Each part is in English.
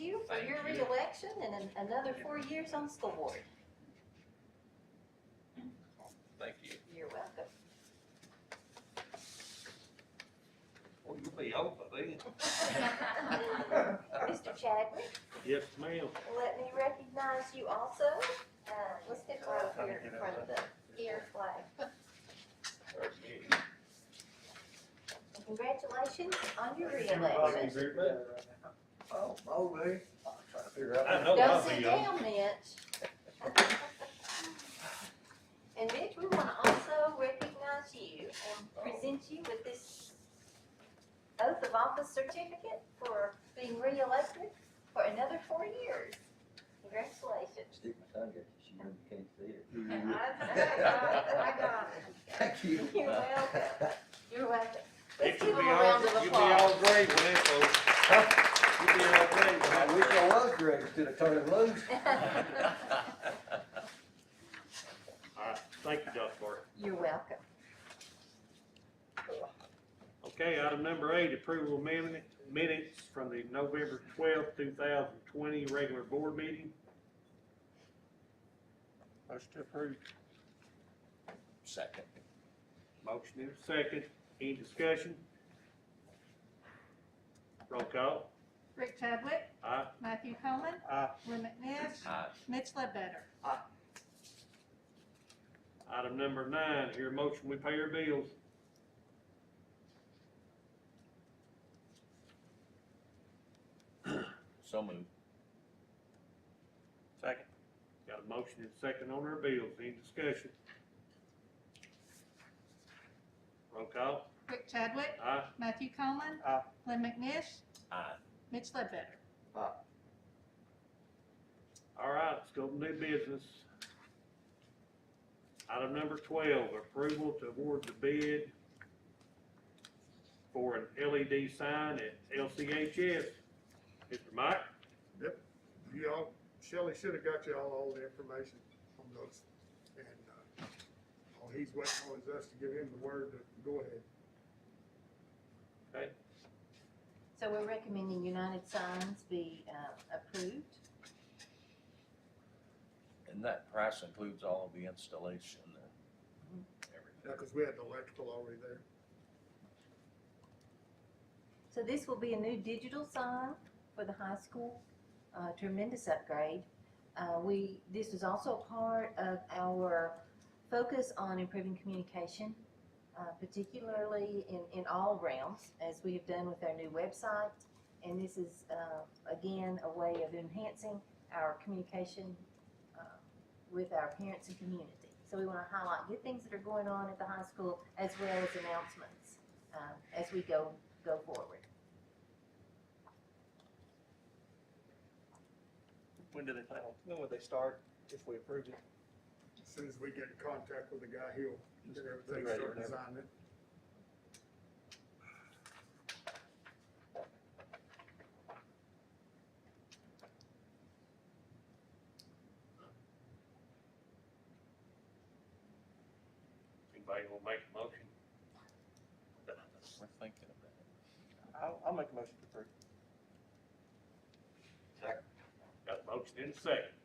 you for Thank your you. reelection and another 4 years on the school board. Thank you. You're welcome. Well, you'll be over then. Mr. Chadwick, Yes, ma'am. let me recognize you also. Let's get right up here in front of the air flag. Congratulations on your reelection. Oh, maybe. I'm trying to figure out. I know Don't I'll sit be down, Mitch. And Mitch, we want to also recognize you and present you with this oath of office certificate for being reelected for another 4 years. Congratulations. Stick my tongue at you, you know you can't see it. I got it. Thank you. You're welcome. You're welcome. It Let's you'll give be them a round of all, you'll be applause. all great with it, folks. You'll be all great with I it. wish I was great instead of turning loose. All right, thank you, Dr. Barker. You're welcome. Okay, item number 8, approval of minutes from the November 12th, 2020 regular board meeting. Motion to approve. Second. Motion and a second. Any discussion? Roll call. Rick Chadwick, Aye. Matthew Coleman, Aye. Lynn McNish, Aye. Mitch Ledbetter. Item number 9, hear a motion, we pay our bills. So moved. Second. Got a motion and a second on our bills. Any discussion? Roll call. Rick Chadwick, Aye. Matthew Coleman, Aye. Lynn McNish, Aye. Mitch Ledbetter. All right, let's go to new business. Item number 12, approval to award the bid for an LED sign at LCHS. Mr. Mike? Yep, y'all, Shelley should have got you all the information on those. And, all he's waiting on is us to give him the word to go ahead. Okay. So we're recommending United Signs be approved. And that price includes all of the installation and everything. Yeah, cause we had the electrical already there. So this will be a new digital sign for the high school, tremendous upgrade. This was also a part of our focus on improving communication, particularly in all realms, as we have done with our new website. And this is, again, a way of enhancing our communication with our parents and community. So we want to highlight good things that are going on at the high school as well as announcements as we go forward. When do they plan on, when would they start, if we approve it? As soon as we get in contact with the guy, he'll get everything Ready started whenever. designing it. Anybody will make a motion? We're thinking about I'll make a motion to approve. Got a motion and a second.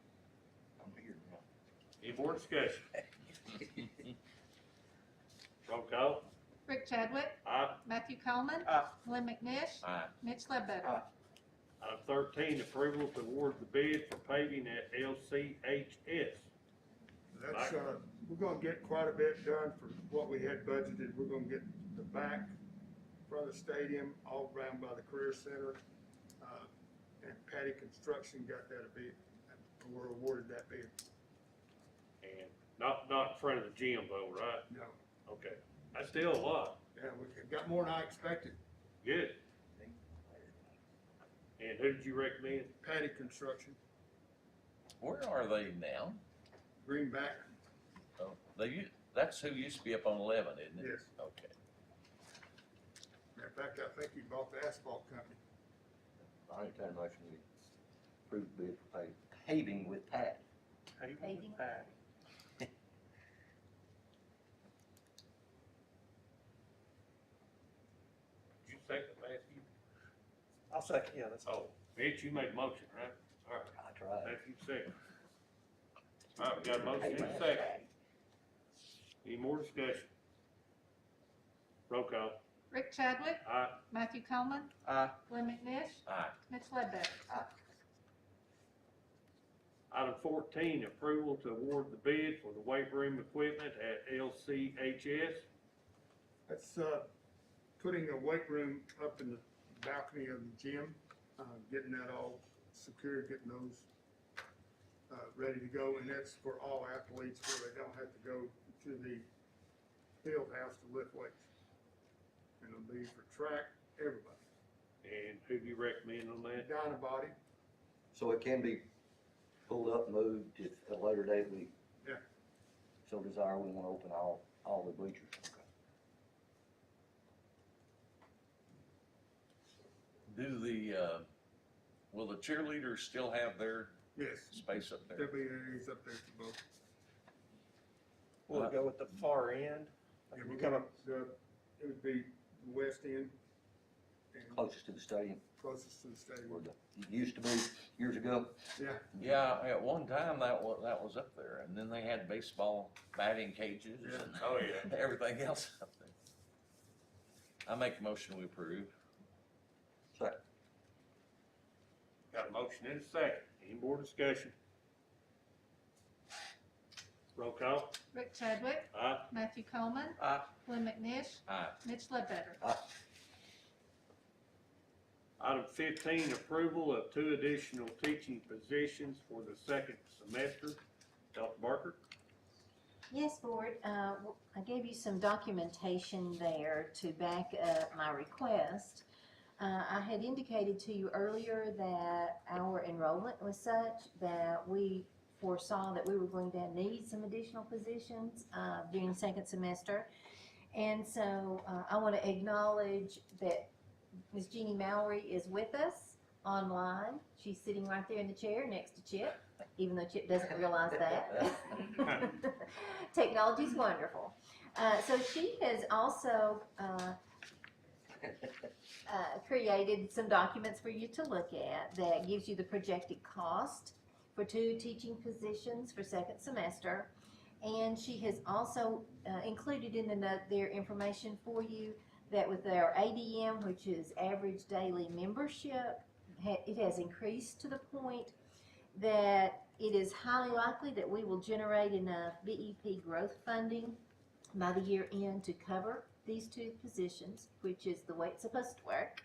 I'm here now. Any more discussion? Roll call. Rick Chadwick, Aye. Matthew Coleman, Aye. Lynn McNish, Aye. Mitch Ledbetter. Item 13, approval to award the bid for paving at LCHS. That's, we're gonna get quite a bit done for what we had budgeted. We're gonna get the back, front of the stadium, all around by the career center. And Patty Construction got that a bid, and we're awarded that bid. And not in front of the gym though, right? No, Okay. That's still a lot. yeah, we got more than I expected. Good. And who did you recommend? Patty Construction, Where are they now? Greenback, Oh, that's who used to be up on 11, isn't it? yes. Okay. Matter of fact, I think he bought the asphalt company. I entertain a motion we approve the bid for paving with Pat. Paving. Did you second, Matthew? I'll second, yeah, that's all. Oh, Mitch, you made a motion, right? All right, I tried. Matthew second. All right, we got a motion and a second. Any more discussion? Roll call. Rick Chadwick, Aye. Matthew Coleman, Aye. Glenn McNish, Aye. Mitch Ledbetter. Item 14, approval to award the bid for the weight room equipment at LCHS. That's, putting a weight room up in the balcony of the gym, getting that all secured, getting those, ready to go, and that's for all athletes where they don't have to go to the field house to lift weights. And it'll be for track, everybody. And who do you recommend on that? Dynabody, So it can be pulled up, moved if at a later date we. Yeah. So desire, we wanna open all the bleachers. Do will the cheerleaders still have their yes, space up there? there'll be areas up there for both. Will it go at the far end? Like And when we're you come gonna, up, it would be the west end and Closest to the stadium, closest to the stadium. where it used to be years ago. Yeah, Yeah, at one time that was up there, and then they had baseball batting cages Yeah. and Oh, yeah. everything else up there. I make a motion we approve. Second. Got a motion and a second. Any more discussion? Roll call. Rick Chadwick, Aye. Matthew Coleman, Aye. Glenn McNish, Aye. Mitch Ledbetter. Item 15, approval of 2 additional teaching positions for the second semester. Dr. Barker? Yes, Board, I gave you some documentation there to back up my request. I had indicated to you earlier that our enrollment was such that we foresaw that we were going to need some additional positions during the second semester. And so I want to acknowledge that Ms. Jeannie Mallory is with us online. She's sitting right there in the chair next to Chip, even though Chip doesn't realize that. Technology's wonderful. So she has also created some documents for you to look at that gives you the projected cost for 2 teaching positions for second semester. And she has also included in the note there information for you that with our ADM, which is average daily membership, it has increased to the point that it is highly likely that we will generate enough BEP growth funding by the year end to cover these 2 positions, which is the way it's supposed to work.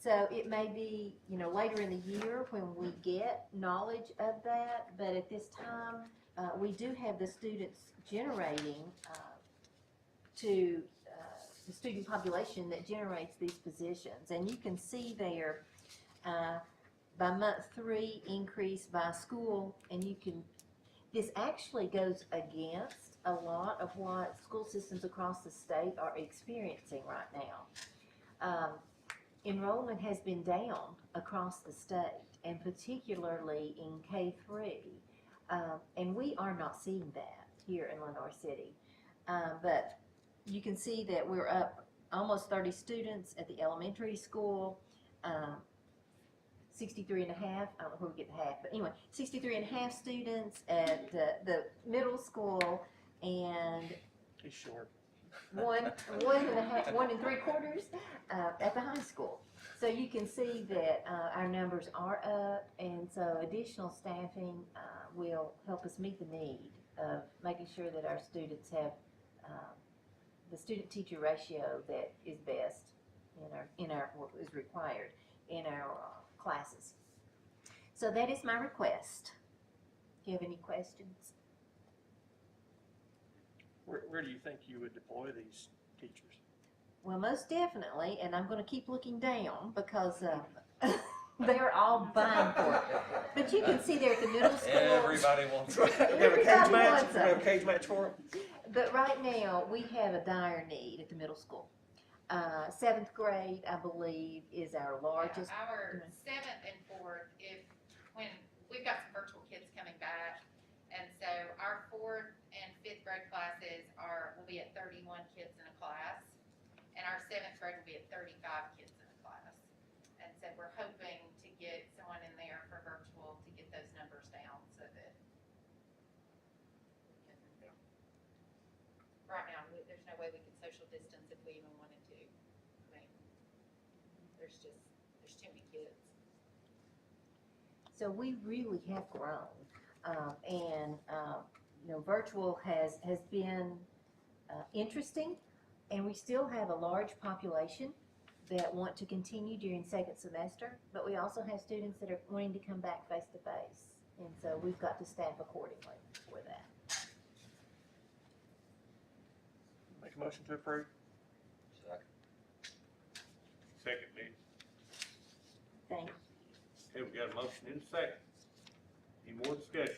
So it may be, later in the year when we get knowledge of that, but at this time, we do have the students generating to the student population that generates these positions. And you can see there by month 3 increase by school, and this actually goes against a lot of what school systems across the state are experiencing right now. Enrollment has been down across the state, and particularly in K-3, and we are not seeing that here in Lenoir City. But you can see that we're up almost 30 students at the elementary school, 63 and a half, I don't know where we get the half, but anyway, 63 and a half students at the middle school, and He's short. one and 3/4 at the high school. So you can see that our numbers are up, and so additional staffing will help us meet the need of making sure that our students have the student-teacher ratio that is best in our what is required in our classes. So that is my request. Do you have any questions? Where do you think you would deploy these teachers? Well, most definitely, and I'm going to keep looking down because they're all vying for it. But you can see there at the middle school. Everybody wants it. We have a Everybody cage match? wants We have a them. cage match for them? But right now, we have a dire need at the middle school. 7th grade, I believe, is our largest. Yeah, our 7th and 4th, when we've got some virtual kids coming back, and so our 4th and 5th grade classes will be at 31 kids in a class, and our 7th grade will be at 35 kids in a class. And so we're hoping right now, there's no way we can social distance if we even wanted to. I mean, there's too many kids. So we really have grown, virtual has been interesting, and we still have a large population that want to continue during second semester, but we also have students that are wanting to come back face to face, and so we've got to staff accordingly for that. Make a motion to approve. Second. Second, Nick. Thank you. Okay, we got a motion in a second. Any more discussion?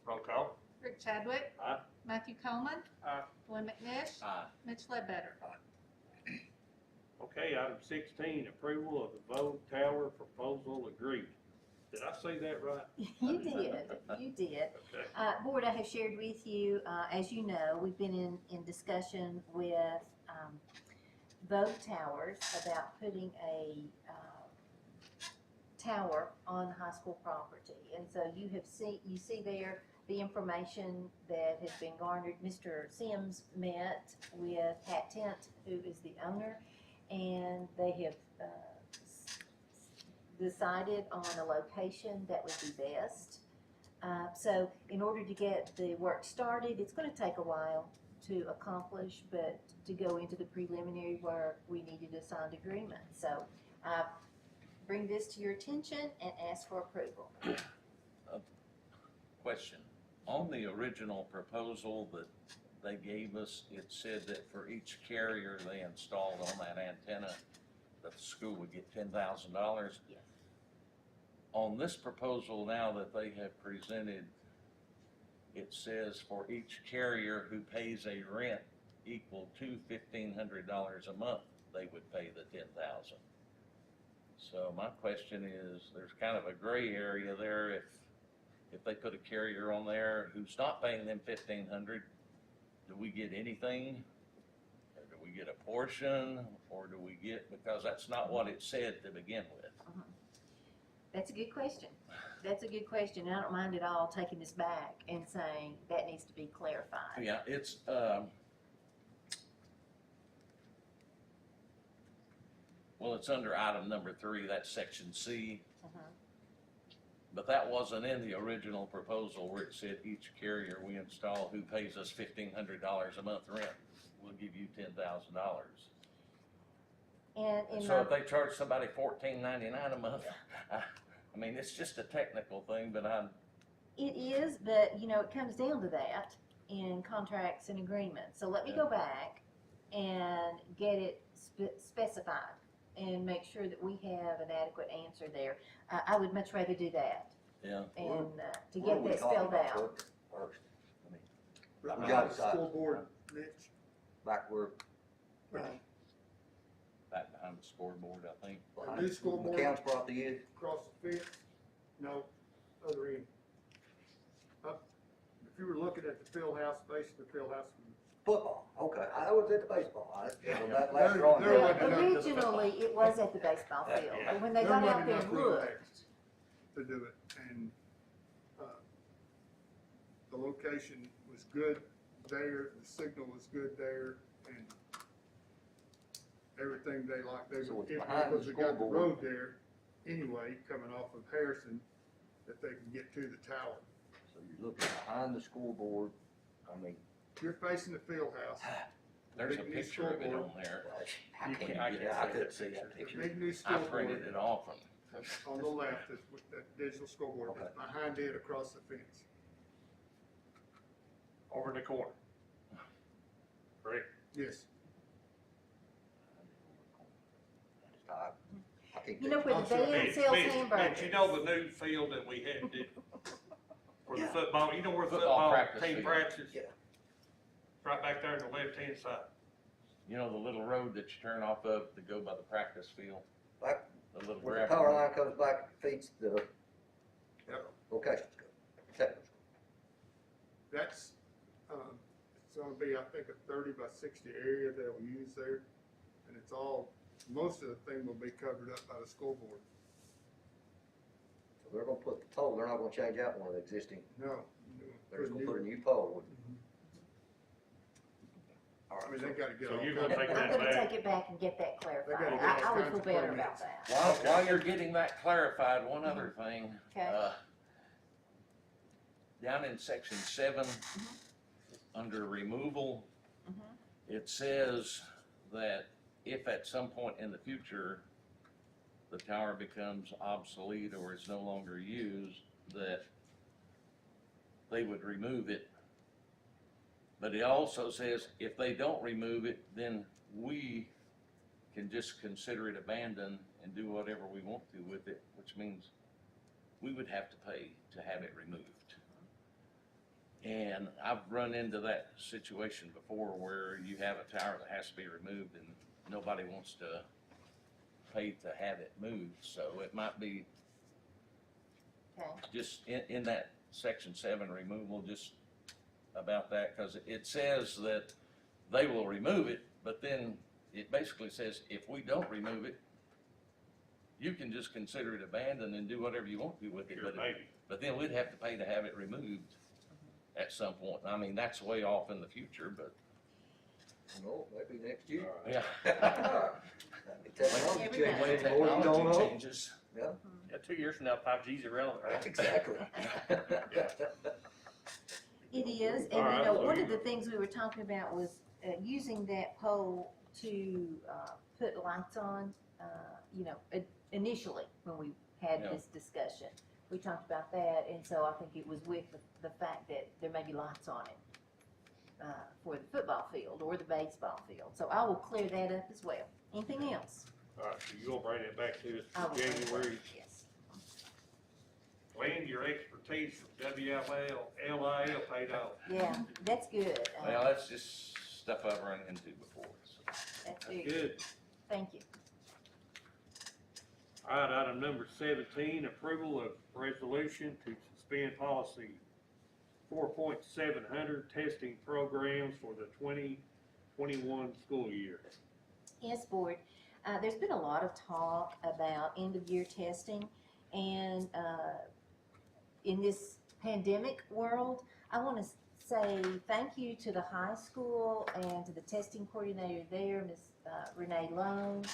Roll call. Rick Chadwick. Aye. Matthew Coleman. Aye. Glenn McNish. Aye. Mitch Ledbetter. Okay, item 16, approval of the Vogue Tower proposal agreement. Did I say that right? You did. Okay. Board, I have shared with you, as you know, we've been in discussion with Vogue Towers about putting a tower on high school property. And so you see there the information that has been garnered. Mr. Sims met with Hat Tent, who is the owner, and they have decided on a location that would be best. So in order to get the work started, it's going to take a while to accomplish, but to go into the preliminary work, we needed a signed agreement. So bring this to your attention and ask for approval. Question, on the original proposal that they gave us, it said that for each carrier they installed on that antenna, that the school would get $10,000. Yes. On this proposal now that they have presented, it says for each carrier who pays a rent equal to $1,500 a month, they would pay the $10,000. So my question is, there's kind of a gray area there. If they put a carrier on there who's not paying them $1,500, do we get anything? Or do we get a portion? Or do we get, because that's not what it said to begin with. That's a good question. That's a good question. And I don't mind at all taking this back and saying that needs to be clarified. Yeah, it's, well, it's under item number 3, that's section C. But that wasn't in the original proposal where it said each carrier we install who pays us $1,500 a month rent will give you $10,000. And in So if they charge somebody $14.99 a month, I mean, it's just a technical thing, but it is, but it comes down to that in contracts and agreements. So let me go back and get it specified and make sure that we have an adequate answer there. I would much rather do that yeah. and to What are get we that talking spelled about out. First, I mean, Right We behind got the it. school board, Mitch. back where Back behind the scoreboard, I think. The new school board. McCown's property is, Across the fence, no, other end. Up, if you were looking at the field house, facing the field house. football, okay, I was at the baseball, that last There- drawing. there Well, wasn't enough- originally, it was at the baseball field, but when they There got wasn't out there enough and room looked, there to do it, and, the location was good there, the signal was good there, and everything they liked, So it's if behind the because we got the scoreboard. road there anyway, coming off of Harrison, that they can get to the tower. So you're looking behind the scoreboard, I mean, If you're facing the field house, There's a Big new picture of it scoreboard. on there. I You can't can't- I get it, can't I see couldn't that see that the picture. big new I scoreboard printed it off of on the left is with that digital scoreboard, Okay. that's behind it across the fence. Over in the corner. Correct. Yes. I can't you know picture. where the I'm sure. band Mitch, sells Mitch, hamburgers. Mitch, you know the new field that we had for the football, you know where the Football football practice team field. practices? Yeah. Right back there on the left-hand side. You know the little road that you turn off of to go by the practice field? Back The little When the gravel power road? line comes back, feeds the Yep. location school, technical school. That's, it's gonna be, I think, a 30 by 60 area they'll use there. And it's all, most of the thing will be covered up by the school board. So they're gonna put the pole, they're not gonna change out one of the existing, No. they're just gonna put a new pole. All I mean, right, they gotta get So all you're kinds gonna of- take I'm that gonna back? take it back and get that clarified. gotta get I all would kinds feel of better about permits. that. While you're getting that clarified, one other thing. Okay. Down in section 7, under removal, Mhm. it says that if at some point in the future the tower becomes obsolete or is no longer used, that they would remove it. But it also says if they don't remove it, then we can just consider it abandoned and do whatever we want to with it, which means we would have to pay to have it removed. And I've run into that situation before where you have a tower that has to be removed and nobody wants to pay to have it moved. So it might be Okay. just in that section 7 removal, just about that, because it says that they will remove it, but then it basically says if we don't remove it, you can just consider it abandoned and do whatever you want to with it. Sure, maybe. But then we'd have to pay to have it removed at some point. I mean, that's way off in the future, but no, maybe next year. yeah. Technology Every changes, day. the more you don't Technology know. changes. Yeah, 2 years from now, 5G's irrelevant, right? Exactly. It is, and All right, you know, so one you- of the things we were talking about was using that pole to put lights on, you know, initially when we had Yeah. this discussion. We talked about that, and so I think it was with the fact that there may be lights on it for the football field or the baseball field. So I will clear that up as well. Anything else? All right, so you'll bring it back to us I will for bring it January. back, yes. Lend your expertise from WLL paid off. Yeah, that's good. Well, that's just stuff I've run into before. So. That's very That's good. good. Thank you. All right, item number 17, approval of resolution to suspend policy 4.700 testing programs for the 2021 school year. Yes, Board. There's been a lot of talk about end-of-year testing, and in this pandemic world, I want to say thank you to the high school and to the testing coordinator there, Ms. Renee Lone,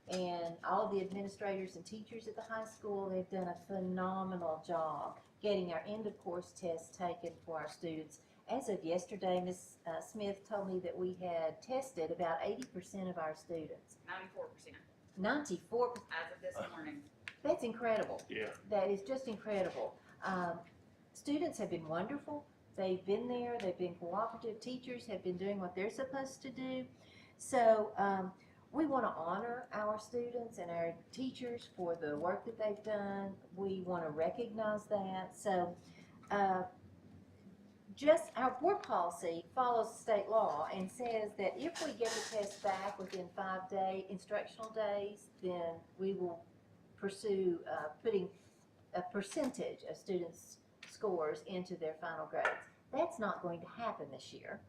and all the administrators and teachers at the high school. They've done a phenomenal job getting our end-of-course tests taken for our students. As of yesterday, Ms. Smith told me that we had tested about 80% of our students. 94% 94%, as of this morning. that's incredible. Yeah. That is just incredible. Students have been wonderful. They've been there, they've been cooperative. Teachers have been doing what they're supposed to do. So we want to honor our students and our teachers for the work that they've done. We want to recognize that. So just our board policy follows state law and says that if we get the test back within 5 instructional days, then we will pursue putting a percentage of students' scores into their final grades. That's not going to happen this year.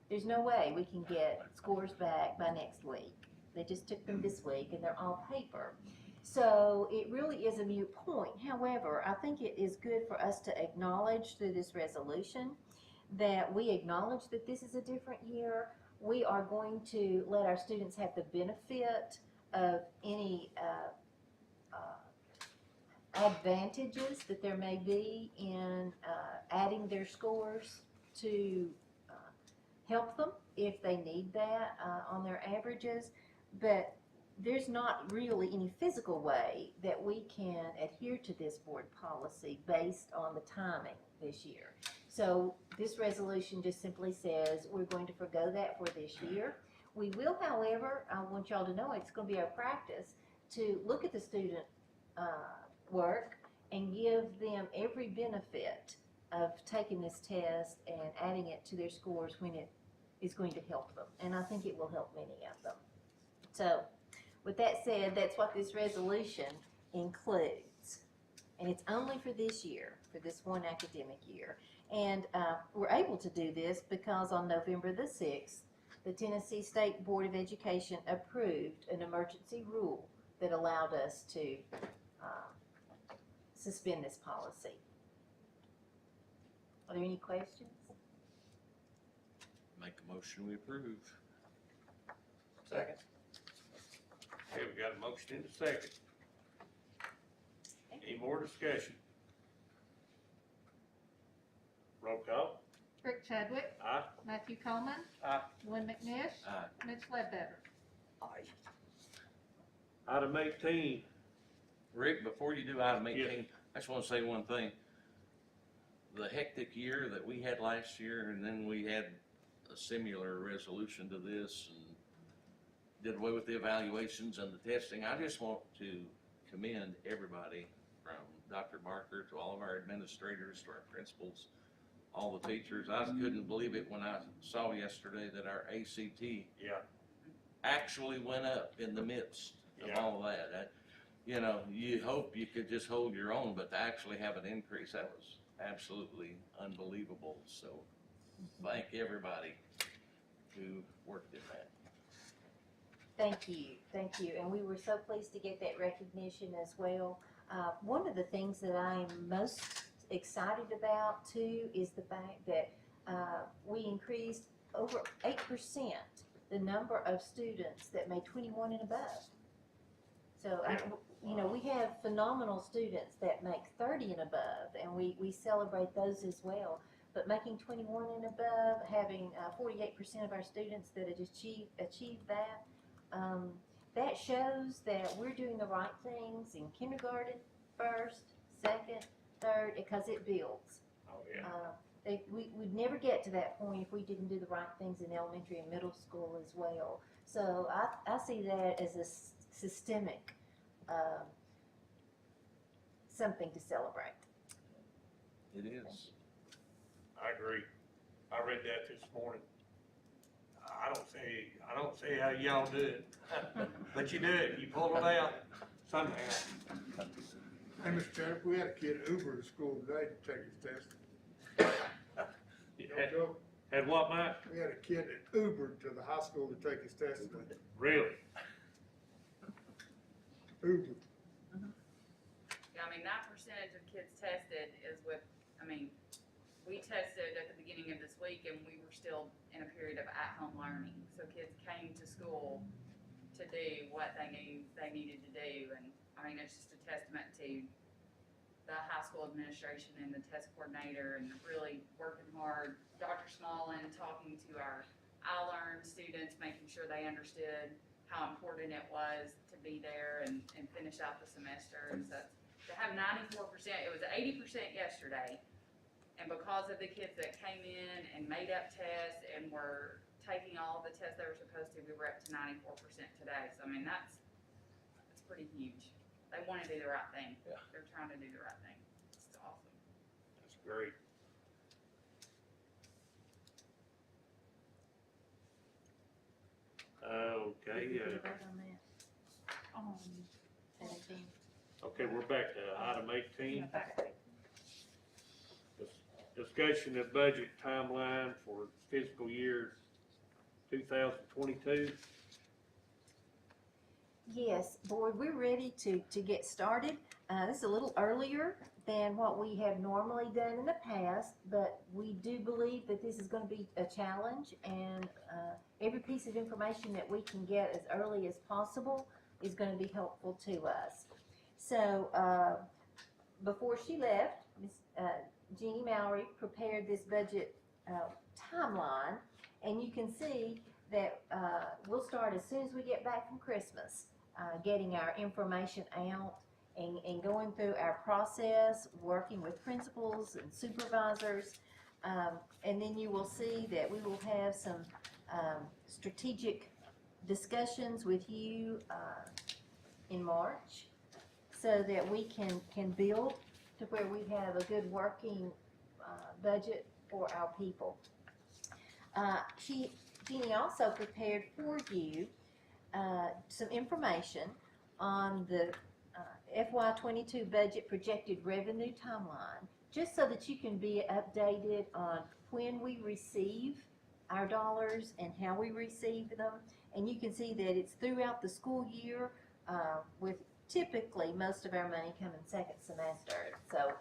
There's no way we can get scores back by next week. They just took them this week and they're all paper. So it really is a moot point. However, I think it is good for us to acknowledge through this resolution that we acknowledge that this is a different year. We are going to let our students have the benefit of any advantages that there may be in adding their scores to help them if they need that on their averages. But there's not really any physical way that we can adhere to this board policy based on the timing this year. So this resolution just simply says we're going to forgo that for this year. We will, however, I want y'all to know it's going to be our practice to look at the student work and give them every benefit of taking this test and adding it to their scores when it is going to help them. And I think it will help many of them. So with that said, that's what this resolution includes. And it's only for this year, for this one academic year. And we're able to do this because on November the 6th, the Tennessee State Board of Education approved an emergency rule that allowed us to suspend this policy. Are there any questions? Make a motion, we approve. Second. Okay, we got a motion and a second. Any more discussion? Roll call. Rick Chadwick, Aye. Matthew Coleman. Aye. Glenn McNish. Aye. Mitch Ledbetter. Aye. Item 18, Rick, before you do item Yes. 18, I just want to say one thing. The hectic year that we had last year, and then we had a similar resolution to this, and did away with the evaluations and the testing. I just want to commend everybody, from Dr. Barker to all of our administrators to our principals, all the teachers. I couldn't believe it when I saw yesterday that our ACT yeah, actually went up in the midst of Yeah. all that. You know, you hope you could just hold your own, but to actually have an increase, that was absolutely unbelievable. So thank everybody who worked in that. Thank you, and we were so pleased to get that recognition as well. One of the things that I am most excited about too is the fact that we increased over 8% the number of students that made 21 and above. So, you know, we have phenomenal students that make 30 and above, and we celebrate those as well. But making 21 and above, having 48% of our students that have achieved that, that shows that we're doing the right things in kindergarten, first, second, third, because it builds. oh, yeah. We'd never get to that point if we didn't do the right things in elementary and middle school as well. So I see that as a systemic something to celebrate. It is. I agree. I read that this morning. I don't see how y'all do it, but you do it. You pull it out somehow. Hey, Mr. Chairman, we had a kid Uber to school today to take his test. No joke. Had what, Mike? We had a kid that Ubered to the high school to take his test today. Really? Uber. Yeah, I mean, that percentage of kids tested is with, I mean, we tested at the beginning of this week and we were still in a period of at-home learning. So kids came to school to do what they knew they needed to do. And I mean, it's just a testament to the high school administration and the test coordinator and really working hard. Dr. Smallin talking to our I-Learn students, making sure they understood how important it was to be there and finish out the semester. And so to have 94%, it was 80% yesterday. And because of the kids that came in and made up tests and were taking all of the tests they were supposed to, we were up to 94% today. So, I mean, that's pretty huge. They want to do the right thing. Yeah. They're trying to do the right thing. It's awesome. That's great. Okay, Did we vote on that? 17. okay, we're back to item 18. Okay. Discussion of budget timeline for fiscal year 2022. Yes, board, we're ready to get started. This is a little earlier than what we have normally done in the past, but we do believe that this is going to be a challenge, and every piece of information that we can get as early as possible is going to be helpful to us. So before she left, Ms. Jeannie Mallory prepared this budget timeline, and you can see that we'll start as soon as we get back from Christmas, getting our information out and going through our process, working with principals and supervisors, and then you will see that we will have some strategic discussions with you in March so that we can build to where we have a good working budget for our people. Jeannie also prepared for you some information on the FY22 budget projected revenue timeline, just so that you can be updated on when we receive our dollars and how we receive them. And you can see that it's throughout the school year with typically, most of our money come in second semester. So,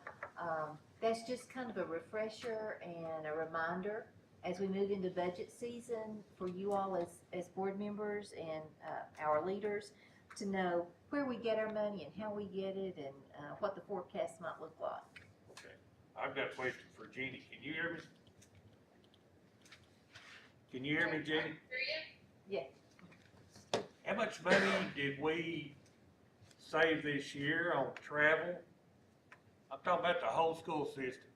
that's just kind of a refresher and a reminder as we move into budget season for you all as board members and, our leaders to know where we get our money and how we get it and, what the forecast might look like. Okay, I've got a question for Jeannie. Can you hear me? Can you hear me, Jeannie? Yeah. How much money did we save this year on travel? I'm talking about the whole school system,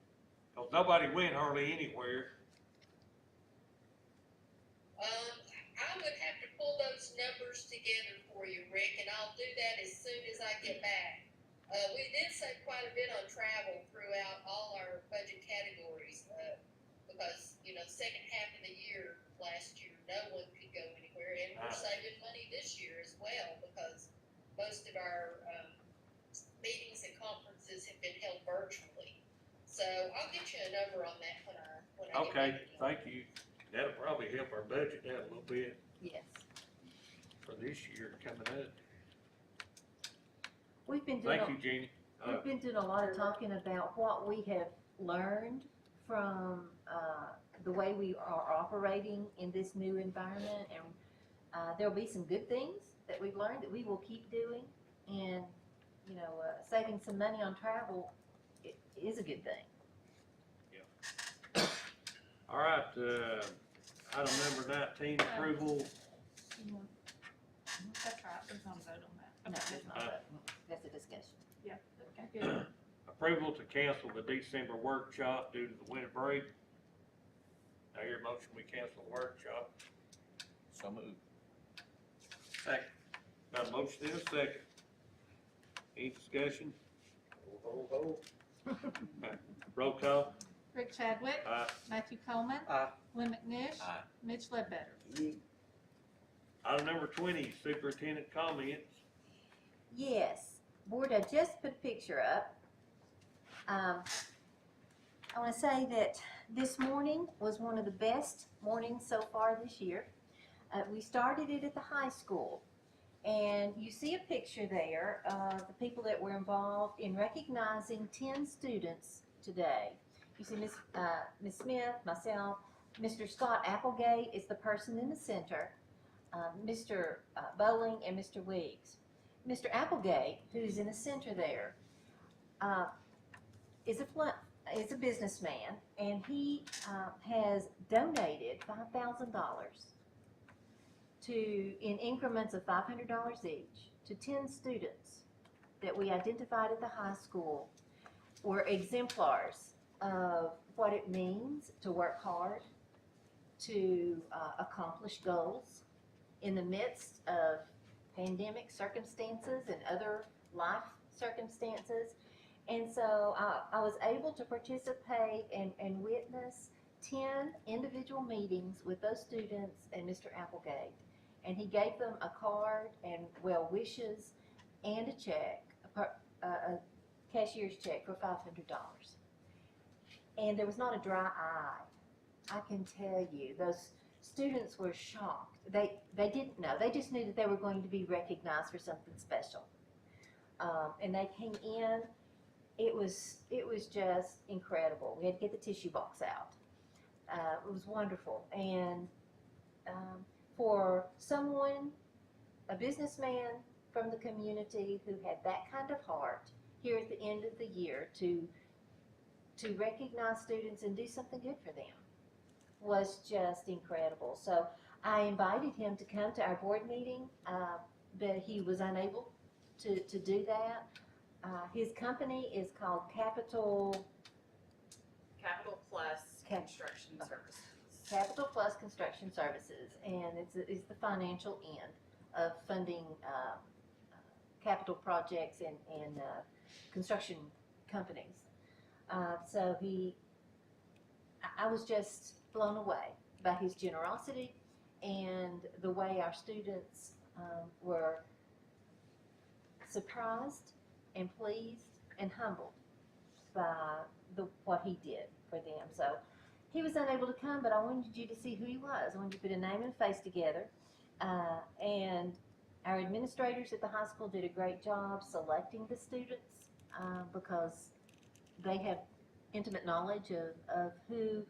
cause nobody went hardly anywhere. I would have to pull those numbers together for you, Rick, and I'll do that as soon as I get back. We did save quite a bit on travel throughout all our budget categories, because, you know, the second half of the year, last year, no one could go anywhere, and we're saving money this year as well, because most of our, meetings and conferences have been held virtually. So I'll get you a number on that when I get Okay, back again. thank you. That'll probably help our budget out a little bit Yes. for this year coming up. We've been doing. Thank you, Jeannie. We've been doing a lot of talking about what we have learned from the way we are operating in this new environment, and there'll be some good things that we've learned that we will keep doing, and you know, saving some money on travel is a good thing. All right, item number 19, approval. That's right, we're gonna vote on that. No, that's not that's a discussion. Yeah, okay, good. Approval to cancel the December workshop due to the winter break. I hear a motion, we cancel the workshop. So moved. Second. Got a motion and a second. Any discussion? Roll call. Rick Chadwick, Aye. Matthew Coleman, Aye. Lynn McNish, Aye. Mitch Ledbetter. Item number 20, superintendent comments. Yes, board, I just put a picture up. I want to say that this morning was one of the best mornings so far this year. We started it at the high school, and you see a picture there of the people that were involved in recognizing 10 students today. You see Miss Smith, myself, Mr. Scott Applegate is the person in the center, Mr. Bowling, and Mr. Weeks. Mr. Applegate, who's in the center there, is a businessman, and he has donated $5,000 in increments of $500 each to 10 students that we identified at the high school were exemplars of what it means to work hard, to accomplish goals in the midst of pandemic circumstances and other life circumstances. And so I was able to participate and witness 10 individual meetings with those students and Mr. Applegate. And he gave them a card and well wishes and a check, a cashier's check for $500. And there was not a dry eye. I can tell you, those students were shocked. They didn't know. They just knew that they were going to be recognized for something special. And they came in. It was just incredible. We had to get the tissue box out. It was wonderful. And for someone, a businessman from the community who had that kind of heart here at the end of the year to recognize students and do something good for them was just incredible. So I invited him to come to our board meeting, but he was unable to do that. His company is called Capital Plus Construction Services. Capital Plus Construction Services, and it's the financial end of funding capital projects and construction companies. So I was just blown away by his generosity and the way our students were surprised and pleased and humbled by what he did for them. So he was unable to come, but I wanted you to see who he was. I wanted you to put a name and face together. And Our administrators at the high school did a great job selecting the students because they have intimate knowledge of who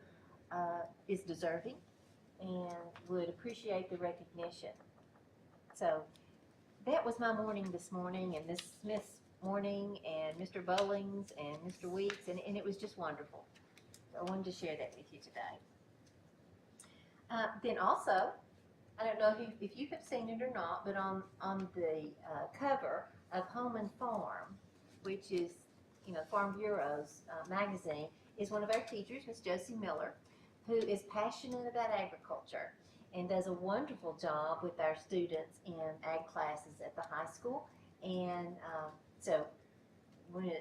is deserving and would appreciate the recognition. So that was my morning this morning, and Miss Smith's morning, and Mr. Bowling's, and Mr. Weeks, and it was just wonderful. So I wanted to share that with you today. Then also, I don't know if you have seen it or not, but on the cover of Home and Farm, which is, Farm Bureau's magazine, is one of our teachers, Miss Josie Miller, who is passionate about agriculture and does a wonderful job with our students in ag classes at the high school. And so we want to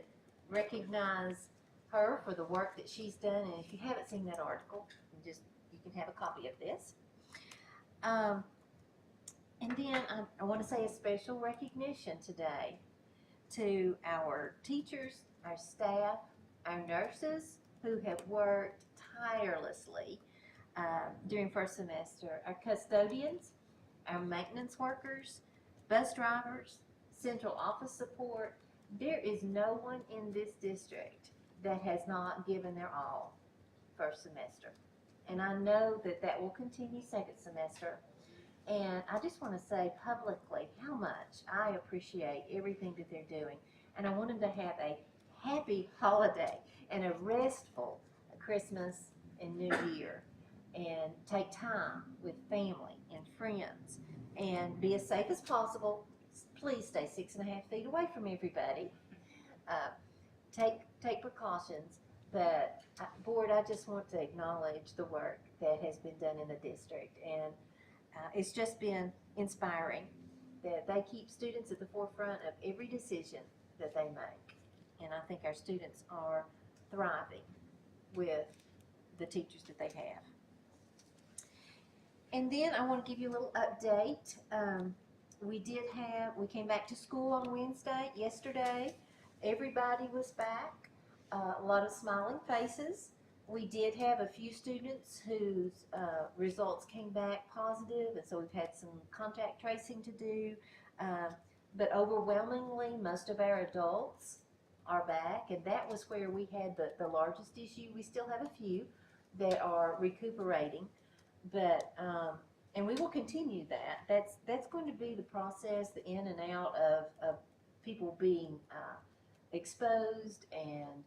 recognize her for the work that she's done. And if you haven't seen that article, you can have a copy of this. And then I want to say a special recognition today to our teachers, our staff, our nurses who have worked tirelessly during first semester, our custodians, our maintenance workers, bus drivers, central office support. There is no one in this district that has not given their all first semester. And I know that will continue second semester. And I just want to say publicly how much I appreciate everything that they're doing. And I want them to have a happy holiday and a restful Christmas and New Year. And take time with family and friends. And be as safe as possible. Please stay 6.5 feet away from everybody. Take precautions. But Board, I just want to acknowledge the work that has been done in the district. And it's just been inspiring that they keep students at the forefront of every decision that they make. And I think our students are thriving with the teachers that they have. And then I want to give you a little update. We came back to school on Wednesday, yesterday. Everybody was back. A lot of smiling faces. We did have a few students whose results came back positive, and so we've had some contact tracing to do. But overwhelmingly, most of our adults are back, and that was where we had the largest issue. We still have a few that are recuperating, but and we will continue that. That's going to be the process, the in and out of people being exposed and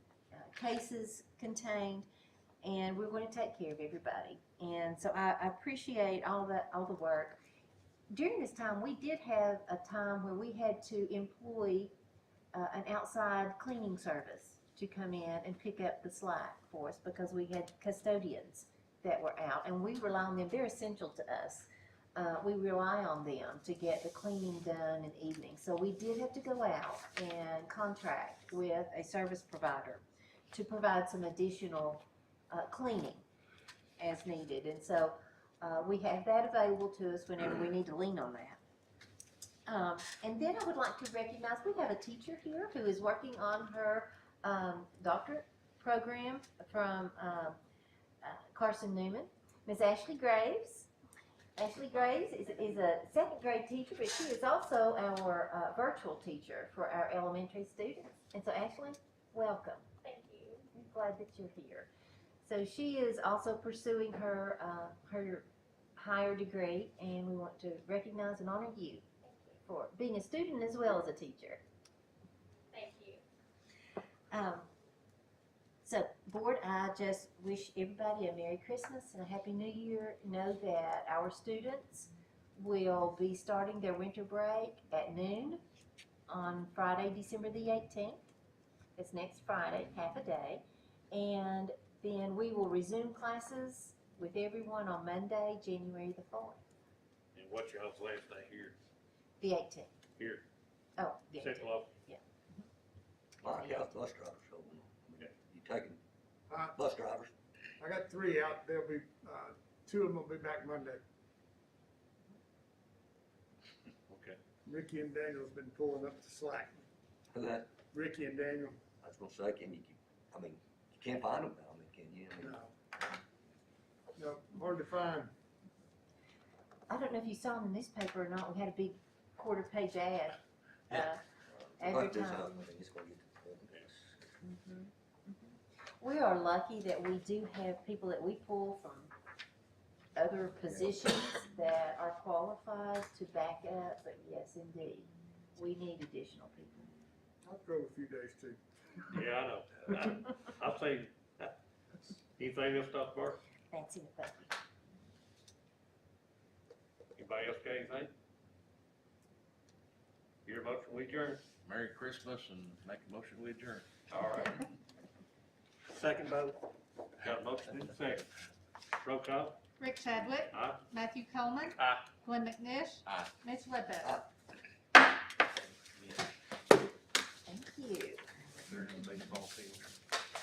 cases contained. And we're going to take care of everybody. And so I appreciate all the work. During this time, we did have a time where we had to employ an outside cleaning service to come in and pick up the slack for us because we had custodians that were out, and we rely on them. They're essential to us. We rely on them to get the cleaning done in the evening. So we did have to go out and contract with a service provider to provide some additional cleaning as needed. And so we have that available to us whenever we need to lean on that. And then I would like to recognize we have a teacher here who is working on her doctorate program from Carson Newman, Ms. Ashley Graves. Ashley Graves is a second grade teacher, but she is also our virtual teacher for our elementary students. And so Ashley, welcome. Thank you. I'm glad that you're here. So she is also pursuing her her higher degree, and we want to recognize and honor you for being a student as well as a teacher. Thank you. So, Board, I just wish everybody a Merry Christmas and a Happy New Year. Know that our students will be starting their winter break at noon on Friday, December the 18th. It's next Friday, half a day. And then we will resume classes with everyone on Monday, January the 4th. And what's y'all's last day here? The 18th. Here, Oh, the 18th. Central Office? Like out bus drivers, so you taking Uh, bus drivers. I got 3 out. They'll be, 2 of them will be back Monday. Okay. Ricky and Daniel's been pulling up the slack. Who that? Ricky and Daniel, I was gonna say, you can't find them now, can you? I mean, no, hard to find. I don't know if you saw in the newspaper or not, we had a big quarter page ad, We'll have to do advertising. something with it, it's gonna get to the point. Mhm, mhm. We are lucky that we do have people that we pull from other positions that are qualified to back up, but yes, indeed, we need additional people. I'll go a few days too. Yeah, I know. I'll say, anything else, Dr. Barr? That's it, thank you. Anybody else got anything? Your motion, we adjourn. Merry Christmas and make a motion we adjourn. All right. Second vote. Got a motion in a second. Roll call. Rick Chadwick. Aye. Matthew Coleman. Aye. Glenn McNish. Aye. Mitch Ledbetter. Thank you. They're in the baseball field.